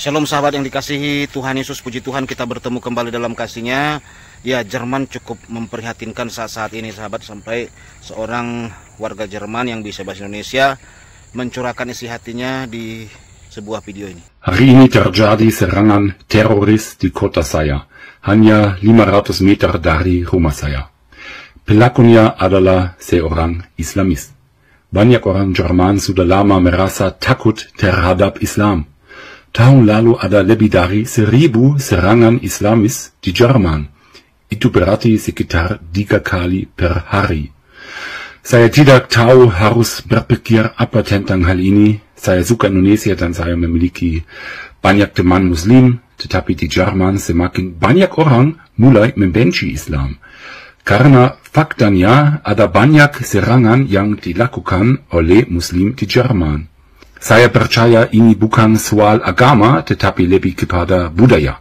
Shalom sahabat yang dikasihi Tuhan Yesus, puji Tuhan kita bertemu kembali dalam kasih-Nya. Ya, Jerman cukup memprihatinkan saat-saat ini sahabat, sampai seorang warga Jerman yang bisa bahasa Indonesia mencurahkan isi hatinya di sebuah video ini. Hari ini terjadi serangan teroris di kota saya, hanya 500 meter dari rumah saya. Pelakunya adalah seorang Islamis. Banyak orang Jerman sudah lama merasa takut terhadap Islam. Tahun lalu ada lebih dari 1000 serangan Islamis di Jerman. Itu berarti sekitar 3 kali per hari. Saya tidak tahu harus berpikir apa tentang hal ini. Saya suka Indonesia dan saya memiliki banyak teman Muslim, tetapi di Jerman semakin banyak orang mulai membenci Islam. Karena faktanya ada banyak serangan yang dilakukan oleh Muslim di Jerman. Saya percaya ini bukan soal agama, tetapi lebih kepada budaya.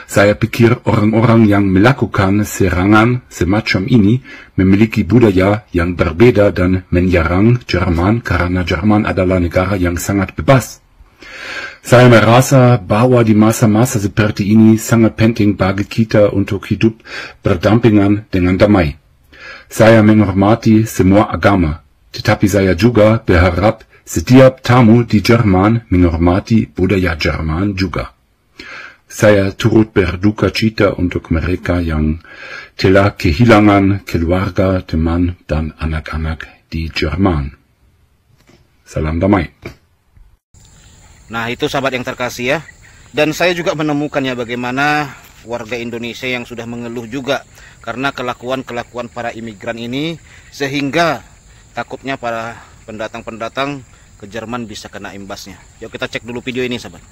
Saya pikir orang-orang yang melakukan serangan semacam ini memiliki budaya yang berbeda dan menyerang Jerman karena Jerman adalah negara yang sangat bebas. Saya merasa bahwa di masa-masa seperti ini sangat penting bagi kita untuk hidup berdampingan dengan damai. Saya menghormati semua agama, tetapi saya juga berharap setiap tamu di Jerman menghormati budaya Jerman juga. Saya turut berduka cita untuk mereka yang telah kehilangan keluarga, teman, dan anak-anak di Jerman. Salam damai. Nah, itu sahabat yang terkasih ya. Dan saya juga menemukannya bagaimana warga Indonesia yang sudah mengeluh juga karena kelakuan-kelakuan para imigran ini, sehingga takutnya para pendatang-pendatang ke Jerman bisa kena imbasnya. Yuk kita cek dulu video ini sahabat.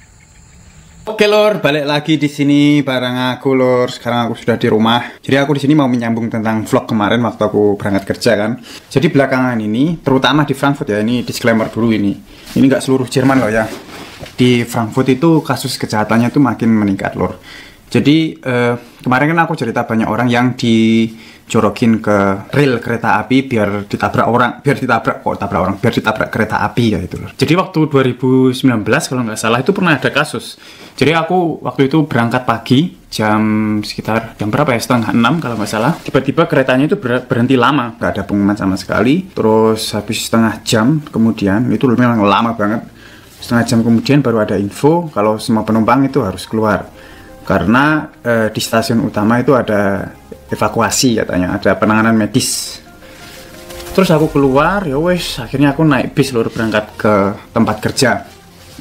Oke lor, balik lagi di sini bareng aku lor. Sekarang aku sudah di rumah. Jadi aku di sini mau menyambung tentang vlog kemarin waktu aku berangkat kerja kan. Jadi belakangan ini, terutama di Frankfurt ya, ini disclaimer dulu ini. Ini nggak seluruh Jerman loh ya. Di Frankfurt itu kasus kejahatannya tuh makin meningkat lor. Jadi kemarin kan aku cerita banyak orang yang dijorokin ke rel kereta api biar ditabrak kereta api ya itu loh. Jadi waktu 2019 kalau nggak salah itu pernah ada kasus. Jadi aku waktu itu berangkat pagi sekitar jam berapa ya, 5:30 kalau nggak salah. Tiba-tiba keretanya itu berhenti lama, nggak ada pengumuman sama sekali. Terus habis setengah jam kemudian, itu memang lama banget. Setengah jam kemudian baru ada info kalau semua penumpang itu harus keluar. Karena di stasiun utama itu ada evakuasi katanya, ada penanganan medis. Terus aku keluar, ya wes, akhirnya aku naik bis lur berangkat ke tempat kerja.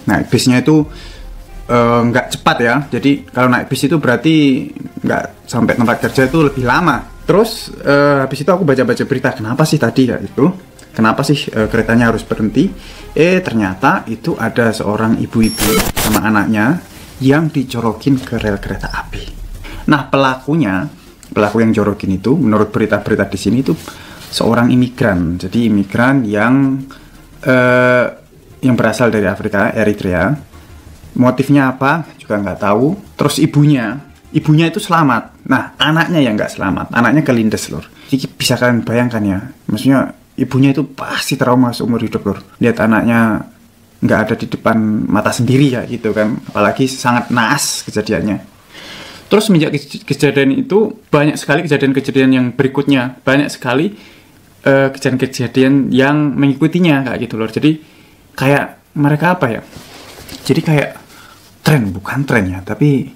Naik bisnya itu nggak cepat ya, jadi kalau naik bis itu berarti nggak sampai tempat kerja itu lebih lama. Terus habis itu aku baca-baca berita, kenapa sih tadi ya itu, kenapa sih keretanya harus berhenti? Ternyata itu ada seorang ibu-ibu sama anaknya yang dicorokin ke rel kereta api. Nah, pelaku yang jorokin itu menurut berita-berita di sini itu seorang imigran. Jadi imigran yang berasal dari Afrika, Eritrea. Motifnya apa juga nggak tahu. Terus ibunya itu selamat. Nah, anaknya yang nggak selamat. Anaknya kelindes lor. Jadi bisa kalian bayangkan ya. Maksudnya ibunya itu pasti trauma seumur hidup lor. Lihat anaknya nggak ada di depan mata sendiri ya gitu kan, apalagi sangat naas kejadiannya. Terus semenjak kejadian itu banyak sekali kejadian-kejadian yang berikutnya, banyak sekali kejadian-kejadian yang mengikutinya kayak gitu loh. Jadi kayak mereka apa ya, jadi kayak bukan tren ya, tapi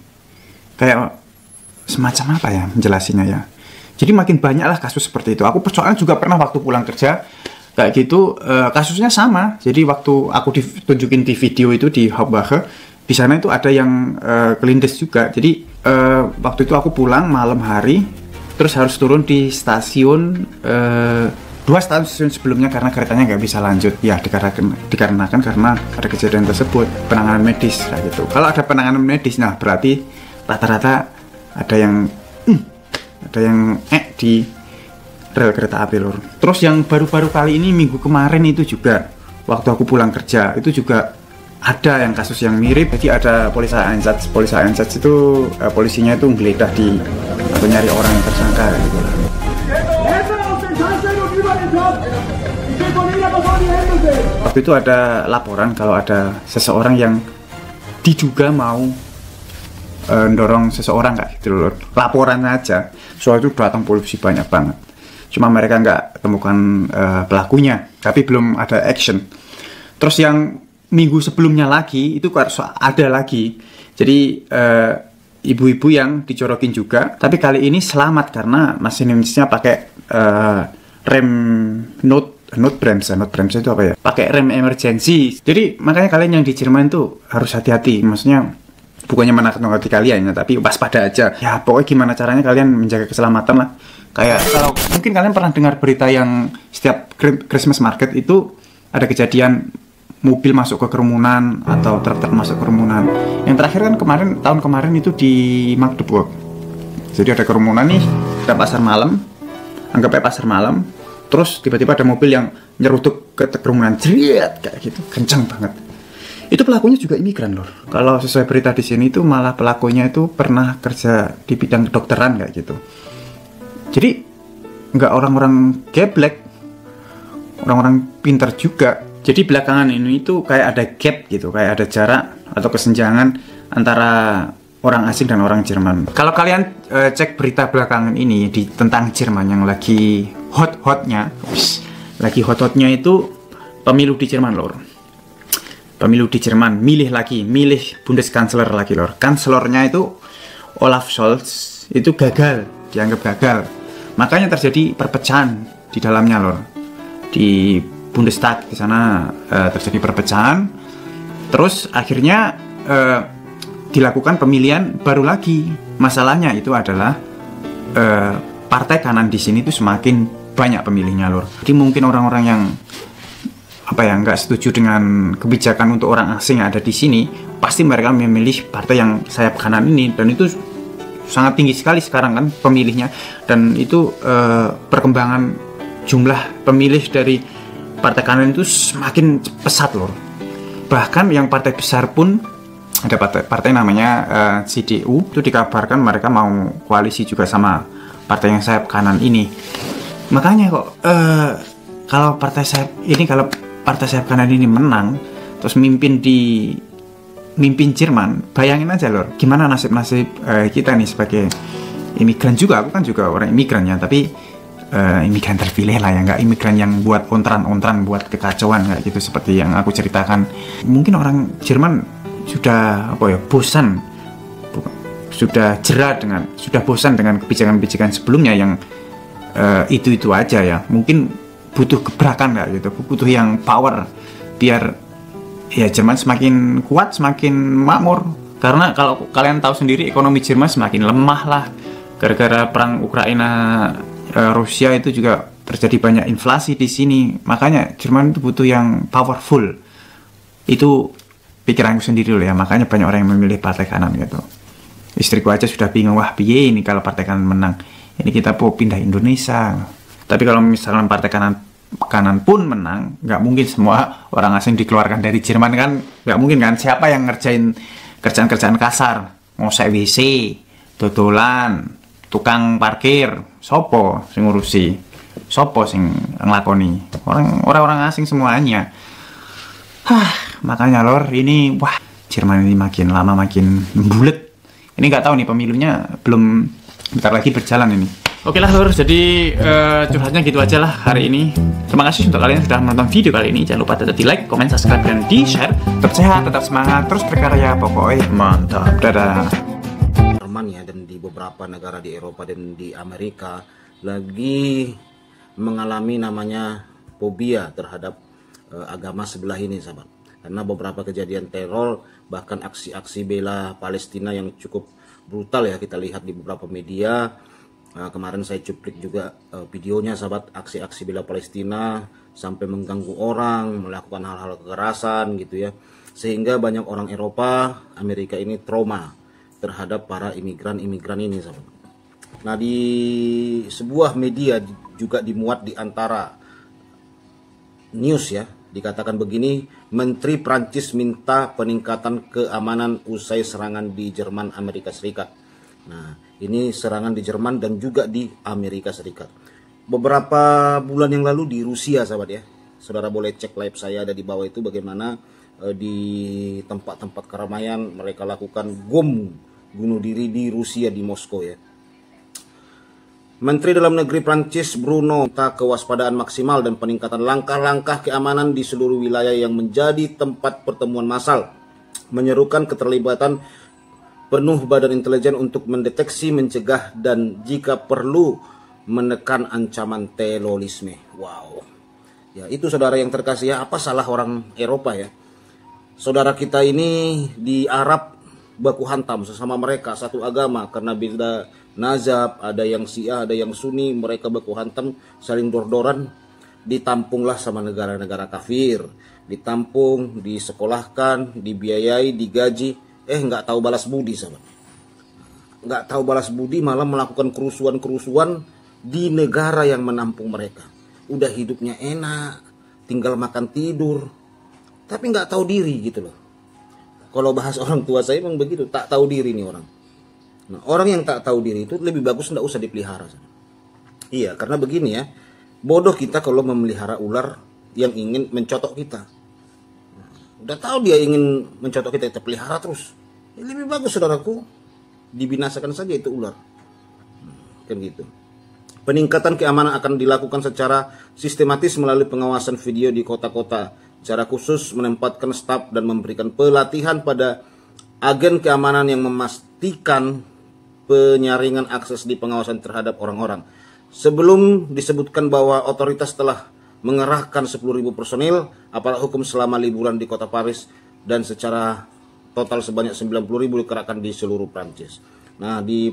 kayak semacam apa ya menjelasinya ya. Jadi makin banyaklah kasus seperti itu. Aku persoalan juga pernah waktu pulang kerja kayak gitu, kasusnya sama. Jadi waktu aku ditunjukin di video itu di Hauptwache, di sana itu ada yang kelindes juga. Jadi waktu itu aku pulang malam hari, terus harus turun di stasiun 2 stasiun sebelumnya karena keretanya nggak bisa lanjut. Ya dikarenakan karena ada kejadian tersebut, penanganan medis kayak gitu. Kalau ada penanganan medis, nah berarti rata-rata ada yang di rel kereta api lor. Terus yang baru-baru kali ini minggu kemarin itu juga waktu aku pulang kerja itu juga ada yang kasus yang mirip. Jadi ada polisi Einsatz itu polisinya itu menggeledah atau nyari orang yang tersangka gitu. Waktu itu ada laporan kalau ada seseorang yang diduga mau dorong seseorang kayak gitu loh. Laporan aja, soal itu datang polisi banyak banget. Cuma mereka nggak temukan pelakunya, tapi belum ada action. Terus yang minggu sebelumnya lagi itu ada lagi. Jadi ibu-ibu yang dicorokin juga, tapi kali ini selamat karena masinisnya pakai rem not bremse itu apa ya? Pakai rem emergency. Jadi makanya kalian yang di Jerman tuh harus hati-hati. Maksudnya bukannya menakut-nakuti kalian ya, tapi waspada aja. Ya pokoknya gimana caranya kalian menjaga keselamatan lah. Kayak kalau mungkin kalian pernah dengar berita yang setiap Christmas market itu ada kejadian mobil masuk ke kerumunan atau truk-truk masuk ke kerumunan. Yang terakhir kan tahun kemarin itu di Magdeburg. Jadi ada kerumunan nih, ada pasar malam, anggapnya pasar malam. Terus tiba-tiba ada mobil yang nyerutuk ke kerumunan, jeriet kayak gitu, kencang banget. Itu pelakunya juga imigran loh. Kalau sesuai berita di sini itu malah pelakunya itu pernah kerja di bidang kedokteran kayak gitu. Jadi nggak orang-orang geblek, orang-orang pintar juga. Jadi belakangan ini itu kayak ada gap gitu, kayak ada jarak atau kesenjangan antara orang asing dan orang Jerman. Kalau kalian cek berita belakangan ini tentang Jerman yang lagi hot-hotnya itu pemilu di Jerman lor. Pemilu di Jerman, milih Bundeskanzler lagi lor. Kanselornya itu Olaf Scholz itu dianggap gagal. Makanya terjadi perpecahan di dalamnya lor. Di Bundestag di sana terjadi perpecahan. Terus akhirnya dilakukan pemilihan baru lagi. Masalahnya itu adalah partai kanan di sini itu semakin banyak pemilihnya lor. Jadi mungkin orang-orang yang nggak setuju dengan kebijakan untuk orang asing yang ada di sini, pasti mereka memilih partai yang sayap kanan ini, dan itu sangat tinggi sekali sekarang kan pemilihnya, dan itu perkembangan jumlah pemilih dari partai kanan itu semakin pesat loh. Bahkan yang partai besar pun ada partai namanya CDU, itu dikabarkan mereka mau koalisi juga sama partai yang sayap kanan ini. Makanya kok kalau partai sayap kanan ini menang terus mimpin Jerman, bayangin aja lor, gimana nasib kita nih sebagai imigran juga. Aku kan juga orang imigran ya, tapi imigran terpilih lah ya, nggak imigran yang buat ontran buat kekacauan kayak gitu seperti yang aku ceritakan. Mungkin orang Jerman sudah bosan dengan kebijakan-kebijakan sebelumnya yang itu aja ya. Mungkin butuh gebrakan kayak gitu, butuh yang power biar ya Jerman semakin kuat, semakin makmur. Karena kalau kalian tahu sendiri ekonomi Jerman semakin lemah lah gara-gara perang Ukraina Rusia, itu juga terjadi banyak inflasi di sini. Makanya Jerman itu butuh yang powerful. Itu pikiranku sendiri loh ya, makanya banyak orang yang memilih partai kanan gitu. Istriku aja sudah bingung, wah piye ini kalau partai kanan menang, ini kita mau pindah Indonesia. Tapi kalau misalkan partai kanan pun menang, nggak mungkin semua orang asing dikeluarkan dari Jerman kan, nggak mungkin kan. Siapa yang ngerjain kerjaan-kerjaan kasar, ngosek WC, dodolan, tukang parkir, sopo sing ngurusi, sopo sing nglakoni, orang asing semuanya. Makanya lor, ini wah, Jerman ini makin lama makin bulet. Ini nggak tahu nih pemilunya belum bentar lagi berjalan ini. Oke lah lor, jadi curhatnya gitu aja lah hari ini. Terima kasih untuk kalian yang sudah menonton video kali ini. Jangan lupa tetap di like, komen, subscribe, dan di share. Tetap sehat, tetap semangat, terus berkarya, pokoknya mantap. Dadah. Jerman ya, dan di beberapa negara di Eropa dan di Amerika lagi mengalami namanya fobia terhadap agama sebelah ini sahabat. Karena beberapa kejadian teror, bahkan aksi-aksi bela Palestina yang cukup brutal ya kita lihat di beberapa media. Kemarin saya cuplik juga videonya sahabat, aksi-aksi bela Palestina sampai mengganggu orang, melakukan hal-hal kekerasan gitu ya, sehingga banyak orang Eropa, Amerika ini trauma terhadap para imigran ini sahabat. Nah, di sebuah media juga dimuat di antara news ya, dikatakan begini, Menteri Prancis minta peningkatan keamanan usai serangan di Jerman Amerika Serikat. Nah, ini serangan di Jerman dan juga di Amerika Serikat. Beberapa bulan yang lalu di Rusia sahabat ya. Saudara boleh cek live saya ada di bawah itu bagaimana di tempat-tempat keramaian, mereka lakukan bom bunuh diri di Rusia, di Moskow ya. Menteri Dalam Negeri Prancis Bruno minta kewaspadaan maksimal dan peningkatan langkah-langkah keamanan di seluruh wilayah yang menjadi tempat pertemuan massal, menyerukan keterlibatan penuh badan intelijen untuk mendeteksi, mencegah, dan jika perlu menekan ancaman terorisme. Wow. Ya, itu saudara yang terkasih ya, apa salah orang Eropa ya? Saudara kita ini di Arab baku hantam sesama mereka, satu agama, karena beda nazab, ada yang Syiah, ada yang Sunni, mereka baku hantam, saling dor-doran, ditampunglah sama negara-negara kafir, ditampung, disekolahkan, dibiayai, digaji, nggak tahu balas budi sahabat. Nggak tahu balas budi, malah melakukan kerusuhan-kerusuhan di negara yang menampung mereka. Udah hidupnya enak, tinggal makan tidur, tapi nggak tahu diri gitu loh. Kalau bahas orang tua saya memang begitu, tak tahu diri nih orang. Nah, orang yang tak tahu diri itu lebih bagus nggak usah dipelihara. Iya, karena begini ya, bodoh kita kalau memelihara ular yang ingin mencotok kita. Udah tahu dia ingin mencotok kita pelihara terus. Lebih bagus saudaraku, dibinasakan saja itu ular. Kan gitu. Peningkatan keamanan akan dilakukan secara sistematis melalui pengawasan video di kota-kota. Secara khusus menempatkan staf dan memberikan pelatihan pada agen keamanan yang memastikan penyaringan akses di pengawasan terhadap orang-orang. Sebelum disebutkan bahwa otoritas telah mengerahkan 10.000 personil aparat hukum selama liburan di kota Paris dan secara total sebanyak 90.000 dikerahkan di seluruh Prancis. Nah, di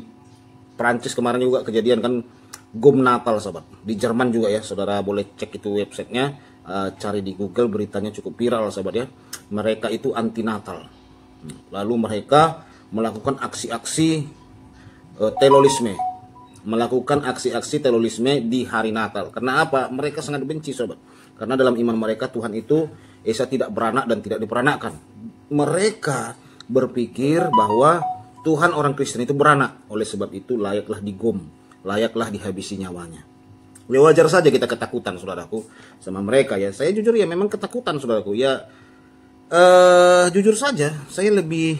Prancis kemarin juga kejadian kan bom Natal sahabat. Di Jerman juga ya, saudara boleh cek itu websitenya. Cari di Google, beritanya cukup viral sahabat ya. Mereka itu anti Natal. Lalu mereka melakukan aksi-aksi terorisme, melakukan aksi-aksi terorisme di hari Natal. Karena apa? Mereka sangat benci sahabat. Karena dalam iman mereka Tuhan itu Esa tidak beranak dan tidak diperanakkan. Mereka berpikir bahwa Tuhan orang Kristen itu beranak. Oleh sebab itu layaklah digom, layaklah dihabisi nyawanya. Ya wajar saja kita ketakutan saudaraku sama mereka ya. Saya jujur ya memang ketakutan saudaraku ya. Jujur saja saya lebih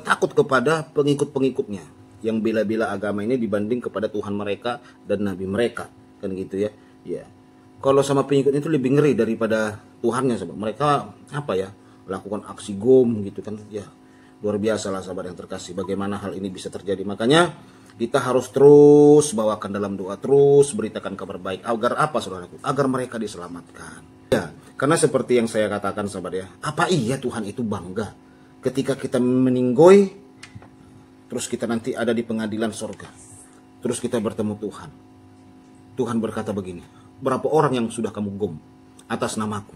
takut kepada pengikut-pengikutnya yang bela-bela agama ini dibanding kepada Tuhan mereka dan Nabi mereka, kan gitu ya. Ya, kalau sama pengikutnya itu lebih ngeri daripada Tuhannya sahabat. Mereka apa ya, lakukan aksi gom gitu kan ya. Luar biasa lah sahabat yang terkasih, bagaimana hal ini bisa terjadi. Makanya kita harus terus bawakan dalam doa, terus beritakan kabar baik. Agar apa saudaraku? Agar mereka diselamatkan. Ya, karena seperti yang saya katakan sahabat ya, apa iya Tuhan itu bangga ketika kita meninggoy, terus kita nanti ada di pengadilan sorga, terus kita bertemu Tuhan. Tuhan berkata begini, berapa orang yang sudah kamu gom atas namaku?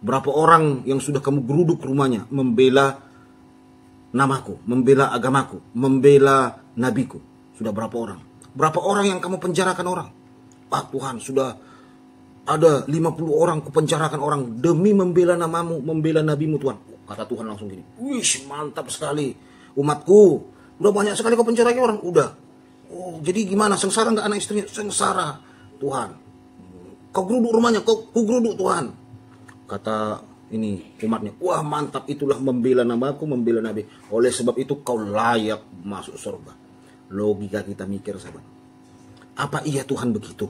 Berapa orang yang sudah kamu geruduk rumahnya membela namaku, membela agamaku, membela nabiku? Sudah berapa orang? Berapa orang yang kamu penjarakan orang? Ah Tuhan, sudah ada 50 orang kupenjarakan orang demi membela namamu, membela nabimu Tuhan. Kata Tuhan langsung gini, wih mantap sekali umatku. Udah banyak sekali kau penjarakan orang, udah. Oh jadi gimana, sengsara nggak anak istrinya? Sengsara Tuhan. Kau geruduk rumahnya, kau geruduk Tuhan. Kata ini umatnya, wah mantap, itulah membela namaku, membela nabi. Oleh sebab itu kau layak masuk surga. Logika kita mikir sahabat, apa iya Tuhan begitu?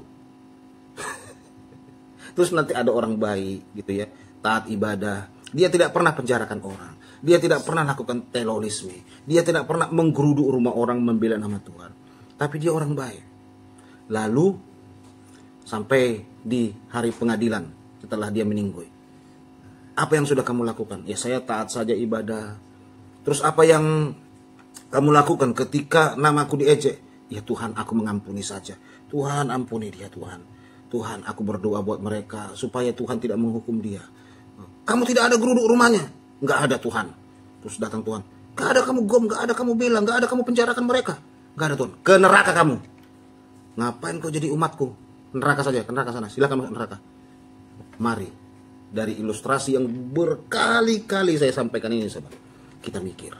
Terus nanti ada orang baik gitu ya, taat ibadah, dia tidak pernah penjarakan orang, dia tidak pernah lakukan terorisme, dia tidak pernah menggeruduk rumah orang membela nama Tuhan, tapi dia orang baik. Lalu sampai di hari pengadilan setelah dia meninggoy, apa yang sudah kamu lakukan? Ya saya taat saja ibadah. Terus apa yang kamu lakukan ketika namaku diejek? Ya Tuhan, aku mengampuni saja. Tuhan ampuni dia Tuhan. Tuhan, aku berdoa buat mereka supaya Tuhan tidak menghukum dia. Kamu tidak ada geruduk rumahnya? Nggak ada Tuhan. Terus datang Tuhan, nggak ada kamu gom, nggak ada kamu bela, nggak ada kamu penjarakan mereka. Nggak ada Tuhan. Ke neraka kamu. Ngapain kau jadi umatku? Neraka saja, ke neraka sana. Silakan masuk neraka. Mari. Dari ilustrasi yang berkali-kali saya sampaikan ini sahabat, kita mikir,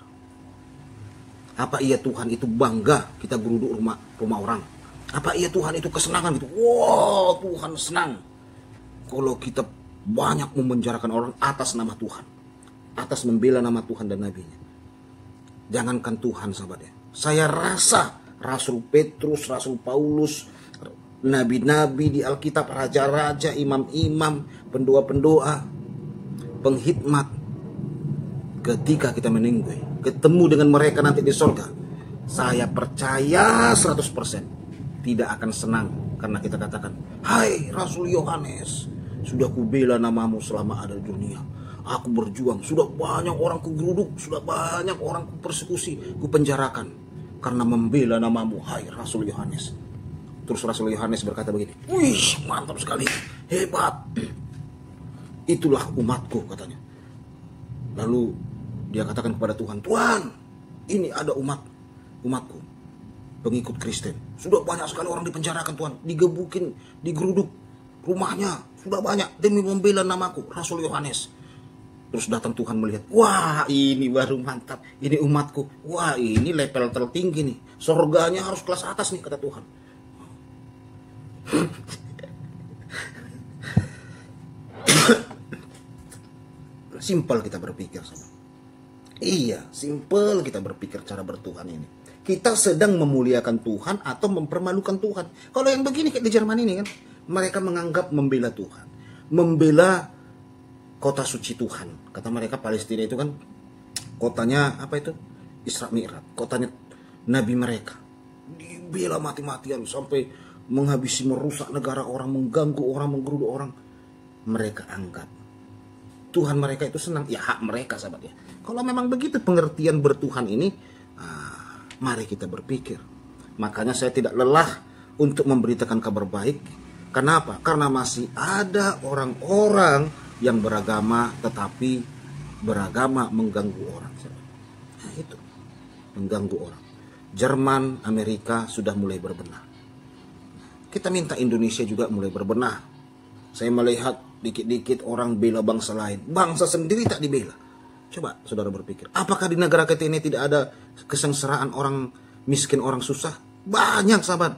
apa iya Tuhan itu bangga kita geruduk rumah orang? Apa iya Tuhan itu kesenangan gitu? Wow, Tuhan senang kalau kita banyak memenjarakan orang atas nama Tuhan, atas membela nama Tuhan dan nabinya. Jangankan Tuhan, sahabat ya, saya rasa Rasul Petrus, Rasul Paulus, nabi-nabi di Alkitab, raja-raja, imam-imam, pendoa-pendoa, penghikmat, ketika kita menunggu ketemu dengan mereka nanti di surga, saya percaya 100% tidak akan senang karena kita katakan, hai Rasul Yohanes, sudah kubela namamu selama ada di dunia. Aku berjuang, sudah banyak orang kugeruduk, sudah banyak orang kupersekusi, kupenjarakan karena membela namamu, hai Rasul Yohanes. Terus Rasul Yohanes berkata begini, wih mantap sekali, hebat, itulah umatku, katanya. Lalu dia katakan kepada Tuhan, Tuhan, ini ada umatku, pengikut Kristen. Sudah banyak sekali orang dipenjarakan, Tuhan, digebukin, digeruduk, rumahnya sudah banyak demi membela namaku, Rasul Yohanes. Terus datang Tuhan melihat, wah ini baru mantap, ini umatku, wah ini level tertinggi nih, surganya harus kelas atas nih, kata Tuhan. Simpel kita berpikir, sahabat. Iya, simpel kita berpikir cara bertuhan ini. Kita sedang memuliakan Tuhan atau mempermalukan Tuhan. Kalau yang begini kayak di Jerman ini kan, mereka menganggap membela Tuhan, membela kota suci Tuhan. Kata mereka Palestina itu kan kotanya apa itu? Isra Mi'raj, kotanya nabi mereka. Dibela mati-matian sampai menghabisi, merusak negara orang, mengganggu orang, menggeruduk orang. Mereka anggap Tuhan mereka itu senang. Ya hak mereka, sahabat ya. Kalau memang begitu pengertian bertuhan ini, mari kita berpikir. Makanya saya tidak lelah untuk memberitakan kabar baik. Kenapa? Karena masih ada orang-orang yang beragama tetapi beragama mengganggu orang. Nah itu, mengganggu orang. Jerman, Amerika sudah mulai berbenah. Kita minta Indonesia juga mulai berbenah. Saya melihat dikit-dikit orang bela bangsa lain. Bangsa sendiri tak dibela. Coba saudara berpikir, apakah di negara kita ini tidak ada kesengsaraan orang miskin, orang susah? Banyak, sahabat.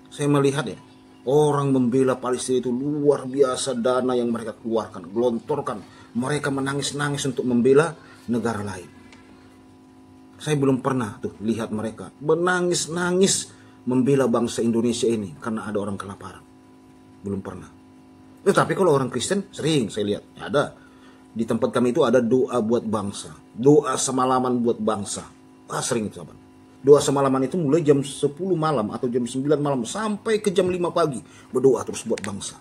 Saya melihat ya, orang membela Palestina itu luar biasa, dana yang mereka keluarkan, gelontorkan. Mereka menangis-nangis untuk membela negara lain. Saya belum pernah tuh lihat mereka menangis-nangis membela bangsa Indonesia ini karena ada orang kelaparan. Belum pernah. Tetapi kalau orang Kristen sering saya lihat, ada. Di tempat kami itu ada doa buat bangsa, doa semalaman buat bangsa. Sering itu, sahabat. Doa semalaman itu mulai jam 10 malam atau jam 9 malam sampai ke jam 5 pagi. Berdoa terus buat bangsa.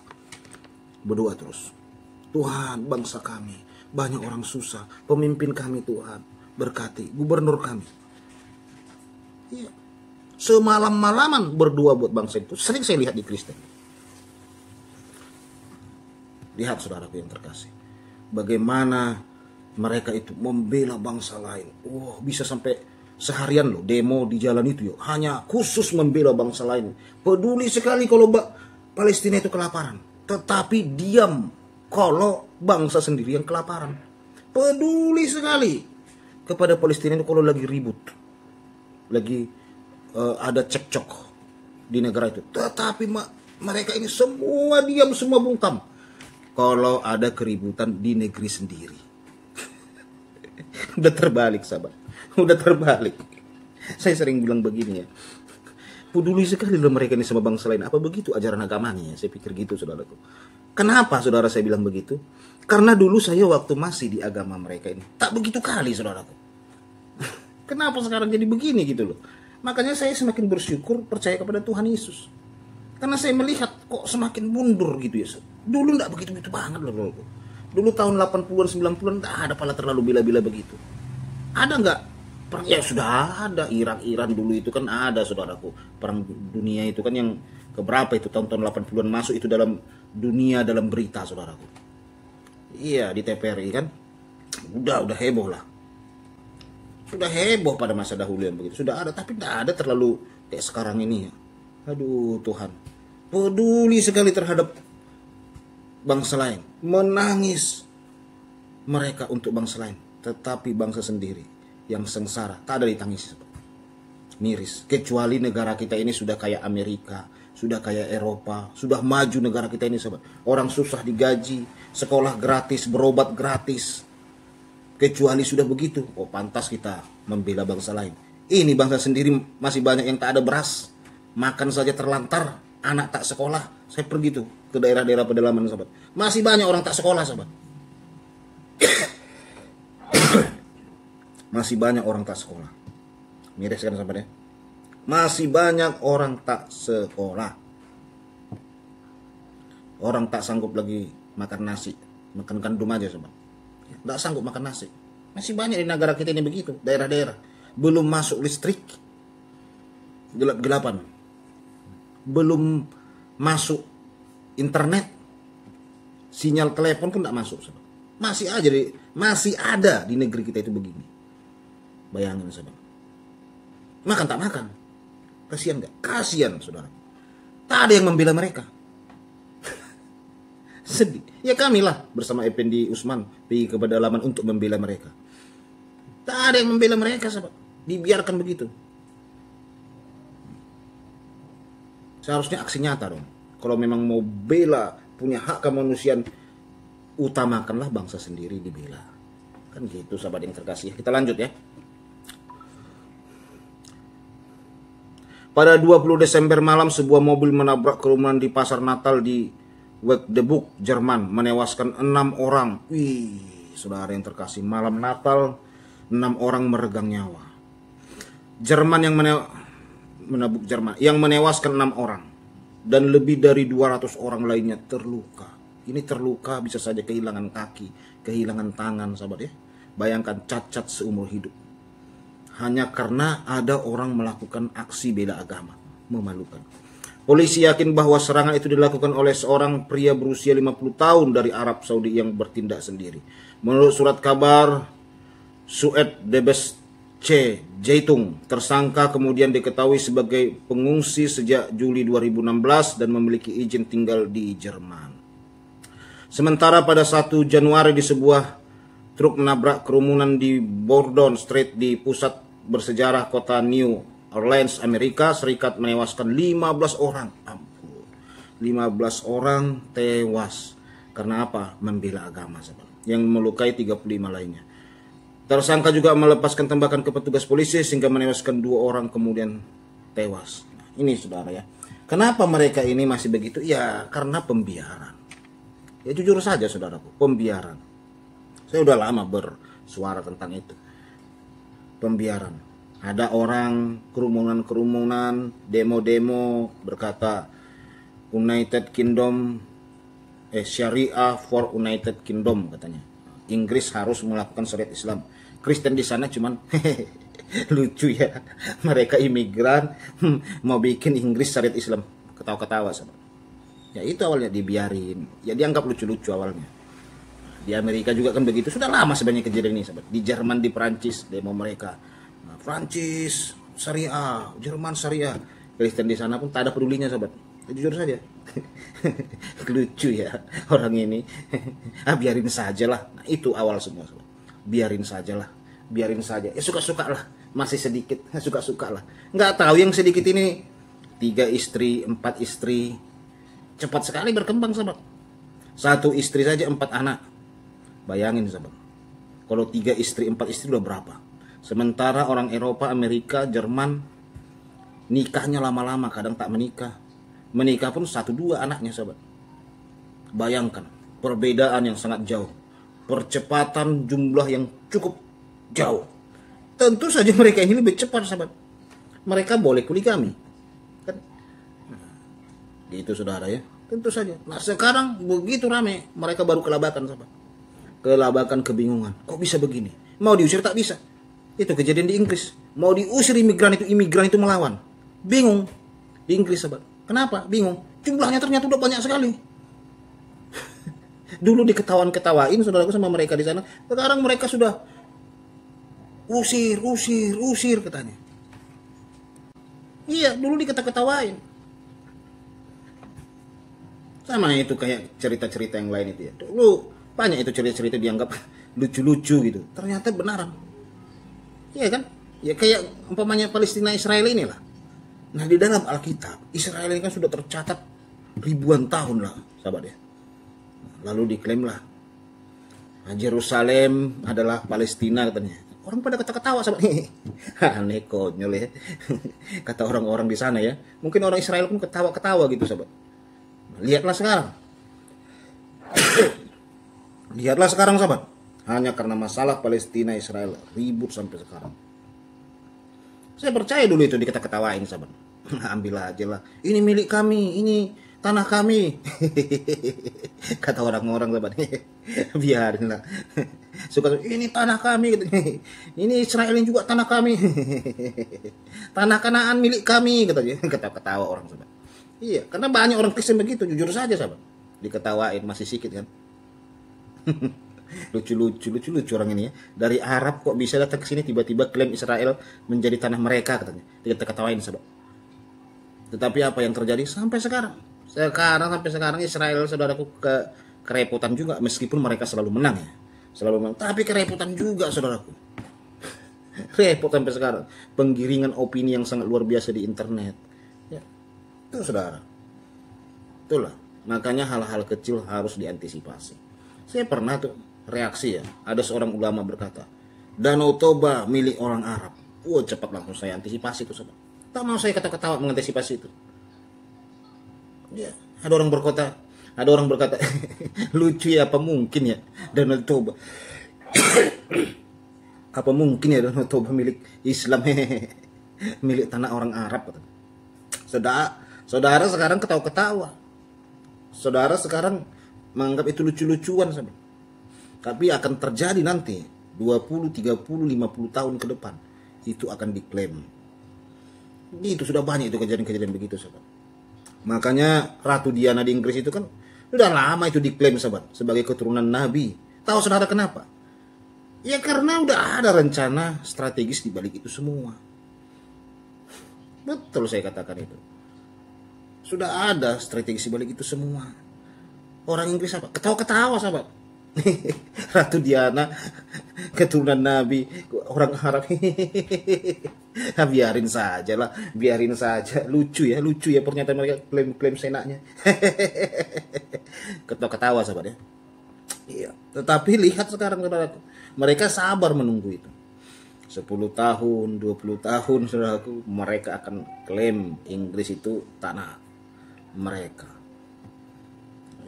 Berdoa terus. Tuhan, bangsa kami banyak orang susah. Pemimpin kami Tuhan, berkati. Gubernur kami. Iya. Semalam-malaman berdoa buat bangsa itu. Sering saya lihat di Kristen. Lihat saudaraku yang terkasih. Bagaimana mereka itu membela bangsa lain. Wah, bisa sampai seharian loh demo di jalan itu yuk. Hanya khusus membela bangsa lain. Peduli sekali kalau Palestina itu kelaparan. Tetapi diam kalau bangsa sendiri yang kelaparan. Peduli sekali kepada Palestina itu kalau lagi ribut. Lagi ada cekcok di negara itu. Tetapi mereka ini semua diam, semua bungkam kalau ada keributan di negeri sendiri. Udah terbalik, sahabat. Udah terbalik. Saya sering bilang begini ya. Peduli sekali loh mereka ini sama bangsa lain. Apa begitu ajaran agamanya? Saya pikir gitu, saudaraku. Kenapa saudara saya bilang begitu? Karena dulu saya waktu masih di agama mereka ini tak begitu kali, saudaraku. Kenapa sekarang jadi begini gitu loh? Makanya saya semakin bersyukur percaya kepada Tuhan Yesus. Karena saya melihat kok semakin mundur gitu ya. Dulu enggak begitu-begitu banget loh. Dulu tahun 80-an, 90-an enggak ada pala terlalu bila-bila begitu. Ada enggak? Ya sudah ada. Iran dulu itu kan ada, saudaraku. Perang dunia itu kan yang keberapa itu tahun-tahun 80-an masuk itu dalam dunia, dalam berita, saudaraku. Iya, di TVRI kan. Udah heboh lah. Sudah heboh pada masa dahulu yang begitu. Sudah ada, tapi enggak ada terlalu kayak sekarang ini ya. Aduh Tuhan, peduli sekali terhadap bangsa lain, menangis mereka untuk bangsa lain, tetapi bangsa sendiri yang sengsara tak ada ditangisi. Miris. Kecuali negara kita ini sudah kayak Amerika, sudah kayak Eropa, sudah maju negara kita ini sahabat. Orang susah digaji, sekolah gratis, berobat gratis. Kecuali sudah begitu, oh pantas kita membela bangsa lain. Ini bangsa sendiri masih banyak yang tak ada beras, makan saja terlantar, anak tak sekolah. Saya pergi tuh ke daerah-daerah pedalaman sahabat. Masih banyak orang tak sekolah sahabat. Masih banyak orang tak sekolah. Miris kan sahabat ya? Masih banyak orang tak sekolah. Orang tak sanggup lagi makan nasi, makan gandum aja sahabat. Tak sanggup makan nasi. Masih banyak di negara kita ini begitu, daerah-daerah. Belum masuk listrik, gelap-gelapan. Belum masuk internet, sinyal telepon pun tak masuk sahabat. Masih ada di negeri kita itu begini. Bayangin sahabat. Makan tak makan. Kasihan gak? Kasihan saudara. Tak ada yang membela mereka. Sedih. Ya kamilah bersama Effendi Usman pergi ke pedalaman untuk membela mereka. Tak ada yang membela mereka sahabat. Dibiarkan begitu. Seharusnya aksi nyata dong. Kalau memang mau bela, punya hak kemanusiaan, utamakanlah bangsa sendiri dibela. Kan gitu sahabat yang terkasih. Kita lanjut ya. Pada 20 Desember malam, sebuah mobil menabrak kerumunan di pasar Natal di Magdeburg, Jerman, menewaskan 6 orang. Wih, saudara yang terkasih, malam Natal 6 orang meregang nyawa. Jerman yang menewaskan 6 orang dan lebih dari 200 orang lainnya terluka. Ini terluka bisa saja kehilangan kaki, kehilangan tangan, sahabat ya. Bayangkan cacat seumur hidup. Hanya karena ada orang melakukan aksi bela agama. Memalukan. Polisi yakin bahwa serangan itu dilakukan oleh seorang pria berusia 50 tahun dari Arab Saudi yang bertindak sendiri. Menurut surat kabar Sued Debes C. Jaitung, tersangka kemudian diketahui sebagai pengungsi sejak Juli 2016 dan memiliki izin tinggal di Jerman. Sementara pada 1 Januari di sebuah truk menabrak kerumunan di Bordon Street di pusat bersejarah kota New Orleans, Amerika Serikat, menewaskan 15 orang. Ampun. 15 orang tewas. Karena apa? Membela agama, sahabat. Yang melukai 35 lainnya. Tersangka juga melepaskan tembakan ke petugas polisi sehingga menewaskan 2 orang kemudian tewas. Nah, ini saudara ya. Kenapa mereka ini masih begitu? Ya karena pembiaran. Ya jujur saja saudaraku, pembiaran. Saya udah lama bersuara tentang itu. Pembiaran. Ada orang kerumunan-kerumunan, demo-demo berkata United Kingdom, Syariah for United Kingdom katanya. Inggris harus melakukan syariat Islam. Kristen di sana cuman lucu ya. Mereka imigran mau bikin Inggris syariat Islam. Ketawa-ketawa sahabat. Ya itu awalnya dibiarin. Ya dianggap lucu-lucu awalnya. Di Amerika juga kan begitu. Sudah lama sebenarnya kejadian ini sahabat. Di Jerman, di Prancis demo mereka. Nah, Prancis syariah, Jerman syariah. Kristen di sana pun tak ada pedulinya sahabat. Ya, jujur saja. Lucu ya orang ini. Biarin sajalah. Nah, itu awal semua sahabat. Biarin sajalah. Biarin saja. Ya suka-suka lah. Masih sedikit. Suka-suka lah. Nggak tahu yang sedikit ini 3 istri, 4 istri. Cepat sekali berkembang sahabat. 1 istri saja 4 anak. Bayangin sahabat. Kalau 3 istri, 4 istri udah berapa? Sementara orang Eropa, Amerika, Jerman nikahnya lama-lama, kadang tak menikah. Menikah pun 1-2 anaknya sahabat. Bayangkan perbedaan yang sangat jauh. Percepatan jumlah yang cukup jauh. Tentu saja mereka ini lebih cepat sahabat. Mereka boleh poligami. Kan? Gitu saudara ya. Tentu saja. Nah sekarang begitu rame, mereka baru kelabakan sahabat. Kelabakan, kebingungan. Kok bisa begini? Mau diusir tak bisa. Itu kejadian di Inggris. Mau diusir imigran itu melawan. Bingung. Di Inggris sahabat. Kenapa? Bingung. Jumlahnya ternyata udah banyak sekali. Dulu diketawain saudaraku sama mereka di sana. Sekarang mereka sudah usir katanya. Iya, dulu diketawain. Sama itu kayak cerita-cerita yang lain itu ya. Dulu banyak itu cerita-cerita dianggap lucu-lucu gitu. Ternyata benaran. Iya kan? Ya kayak umpamanya Palestina Israel inilah. Nah, di dalam Alkitab, Israel ini kan sudah tercatat ribuan tahun lah, sahabat ya. Lalu diklaimlah Yerusalem adalah Palestina katanya. Orang pada ketawa sahabat. Aneh, konyol ya. Kata orang-orang di sana ya. Mungkin orang Israel pun ketawa-ketawa gitu sahabat. Lihatlah sekarang. Lihatlah sekarang sahabat. Hanya karena masalah Palestina Israel ribut sampai sekarang. Saya percaya dulu itu diketawain sahabat. Ambil aja lah. Ini milik kami, ini tanah kami. Kata orang-orang sahabat. Biarinlah. Suka ini tanah kami. Ini Israel ini juga tanah kami. Tanah Kanaan milik kami katanya. Ketawa orang sahabat. Iya, karena banyak orang Kristen begitu, jujur saja sahabat. Diketawain masih sedikit kan. lucu orang ini ya. Dari Arab kok bisa datang ke sini tiba-tiba klaim Israel menjadi tanah mereka katanya. Diketawain sahabat. Tetapi apa yang terjadi sampai sekarang? Sampai sekarang Israel saudaraku kerepotan juga meskipun mereka selalu menang ya. Selalu menang, tapi kerepotan juga saudaraku. Repot sampai sekarang. Penggiringan opini yang sangat luar biasa di internet. Ya. Itu saudara. Itulah. Makanya hal-hal kecil harus diantisipasi. Saya pernah tuh reaksi ya. Ada seorang ulama berkata, Danau Toba milik orang Arab. Cepat langsung saya antisipasi itu sobat. Tak mau saya ketawa mengantisipasi itu. Ya, ada orang berkata, lucu ya, apa mungkin ya Danau Toba. Apa mungkin ya Danau Toba milik Islam, milik tanah orang Arab. Saudara sekarang ketawa-ketawa. Saudara sekarang menganggap itu lucu-lucuan sahabat. Tapi akan terjadi nanti 20, 30, 50 tahun ke depan itu akan diklaim. Itu sudah banyak itu kejadian-kejadian begitu sahabat. Makanya Ratu Diana di Inggris itu kan sudah lama itu diklaim sahabat sebagai keturunan Nabi. Tahu saudara kenapa? Ya karena udah ada rencana strategis di balik itu semua. Betul saya katakan itu. Sudah ada strategi di balik itu semua. Orang Inggris apa? Ketawa-ketawa sahabat. Ratu Diana keturunan Nabi, orang Arab. Biarin saja lah, biarin saja. Lucu ya pernyataan mereka, klaim senaknya. Ketawa-ketawa sahabat ya. Iya, tetapi lihat sekarang saudaraku, mereka sabar menunggu itu. 10 tahun, 20 tahun saudaraku, mereka akan klaim Inggris itu tanah mereka.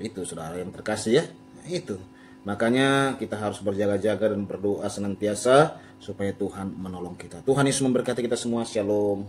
Itu saudara yang terkasih ya. Itu. Makanya kita harus berjaga-jaga dan berdoa senantiasa supaya Tuhan menolong kita. Tuhan Yesus memberkati kita semua. Shalom.